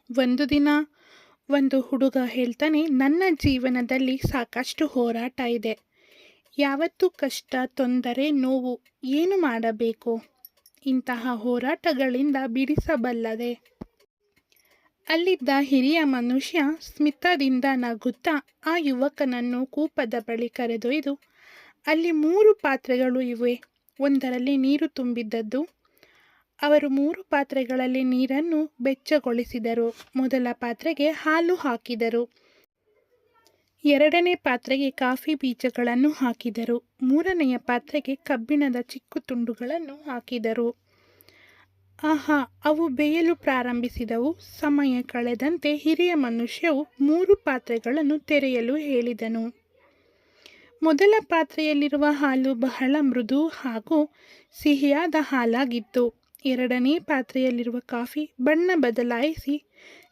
ಒಂದು ದಿನ ಒಂದು ಹುಡುಗ ಹೇಳ್ತಾನೆ, ನನ್ನ ಜೀವನದಲ್ಲಿ ಸಾಕಷ್ಟು ಹೋರಾಟ ಇದೆ. ಯಾವತ್ತೂ ಕಷ್ಟ, ತೊಂದರೆ, ನೋವು. ಏನು ಮಾಡಬೇಕು? ಇಂತಹ ಹೋರಾಟಗಳಿಂದ ಬಿಡಿಸಬಲ್ಲದೆ? ಅಲ್ಲಿದ್ದ ಹಿರಿಯ ಮನುಷ್ಯ ಸ್ಮಿತದಿಂದ ನಗುತ್ತಾ ಆ ಯುವಕನನ್ನು ಕೂಪದ ಬಳಿ ಕರೆದೊಯ್ದು, ಅಲ್ಲಿ 3 ಪಾತ್ರೆಗಳು ಇವೆ. ಒಂದರಲ್ಲಿ ನೀರು ತುಂಬಿದ್ದದ್ದು. ಅವರು 3 ಪಾತ್ರೆಗಳಲ್ಲಿ ನೀರನ್ನು ಬೆಚ್ಚಗೊಳಿಸಿದರು. ಮೊದಲ ಪಾತ್ರೆಗೆ ಹಾಲು ಹಾಕಿದರು. 2ನೇ ಪಾತ್ರೆಗೆ ಕಾಫಿ ಬೀಜಗಳನ್ನು ಹಾಕಿದರು. 3ನೆಯ ಪಾತ್ರೆಗೆ ಕಬ್ಬಿಣದ ಚಿಕ್ಕ ತುಂಡುಗಳನ್ನು ಹಾಕಿದರು. ಆಹಾ, ಅವು ಬೇಯಲು ಪ್ರಾರಂಭಿಸಿದವು. ಸಮಯ ಕಳೆದಂತೆ ಹಿರಿಯ ಮನುಷ್ಯವು 3 ಪಾತ್ರೆಗಳನ್ನು ತೆರೆಯಲು ಹೇಳಿದನು. ಮೊದಲ ಪಾತ್ರೆಯಲ್ಲಿರುವ ಹಾಲು ಬಹಳ ಮೃದು ಹಾಗೂ ಸಿಹಿಯಾದ ಹಾಲಾಗಿತ್ತು. 2ನೇ ಪಾತ್ರೆಯಲ್ಲಿರುವ ಕಾಫಿ ಬಣ್ಣ ಬದಲಾಯಿಸಿ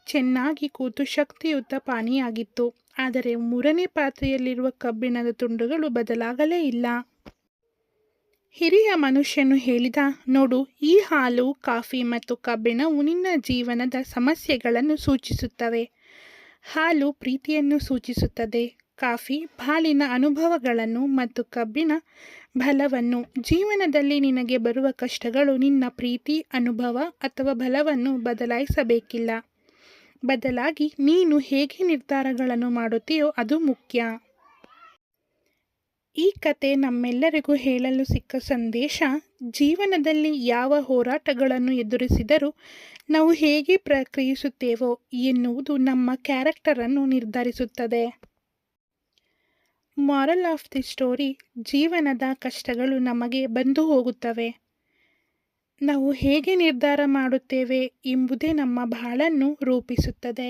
ಚೆನ್ನಾಗಿ ಕೂತು ಶಕ್ತಿಯುತ ಪಾನೀಯಾಗಿತ್ತು. ಆದರೆ 3ನೇ ಪಾತ್ರೆಯಲ್ಲಿರುವ ಕಬ್ಬಿಣದ ತುಂಡುಗಳು ಬದಲಾಗಲೇ ಇಲ್ಲ. ಹಿರಿಯ ಮನುಷ್ಯನು ಹೇಳಿದ, ನೋಡು, ಈ ಹಾಲು, ಕಾಫಿ ಮತ್ತು ಕಬ್ಬಿಣವು ನಿನ್ನ ಜೀವನದ ಸಮಸ್ಯೆಗಳನ್ನು ಸೂಚಿಸುತ್ತವೆ. ಹಾಲು ಪ್ರೀತಿಯನ್ನು ಸೂಚಿಸುತ್ತದೆ, ಕಾಫಿ ಬಾಳಿನ ಅನುಭವಗಳನ್ನು ಮತ್ತು ಕಬ್ಬಿಣ ಬಲವನ್ನು. ಜೀವನದಲ್ಲಿ ನಿನಗೆ ಬರುವ ಕಷ್ಟಗಳು ನಿನ್ನ ಪ್ರೀತಿ, ಅನುಭವ ಅಥವಾ ಬಲವನ್ನು ಬದಲಾಯಿಸಬೇಕಿಲ್ಲ. ಬದಲಾಗಿ ನೀನು ಹೇಗೆ ನಿರ್ಧಾರಗಳನ್ನು ಮಾಡುತ್ತೀಯೋ ಅದು ಮುಖ್ಯ. ಈ ಕತೆ ನಮ್ಮೆಲ್ಲರಿಗೂ ಹೇಳಲು ಸಿಕ್ಕ ಸಂದೇಶ, ಜೀವನದಲ್ಲಿ ಯಾವ ಹೋರಾಟಗಳನ್ನು ಎದುರಿಸಿದರೂ ನಾವು ಹೇಗೆ ಪ್ರತಿಕ್ರಿಯಿಸುತ್ತೇವೋ ಎನ್ನುವುದು ನಮ್ಮ ಕ್ಯಾರೆಕ್ಟರನ್ನು ನಿರ್ಧರಿಸುತ್ತದೆ. ಮಾರಲ್ ಆಫ್ ದಿ ಸ್ಟೋರಿ: ಜೀವನದ ಕಷ್ಟಗಳು ನಮಗೆ ಬಂದು ಹೋಗುತ್ತವೆ. ನಾವು ಹೇಗೆ ನಿರ್ಧಾರ ಮಾಡುತ್ತೇವೆ ಎಂಬುದೇ ನಮ್ಮ ಬಾಳನ್ನು ರೂಪಿಸುತ್ತದೆ.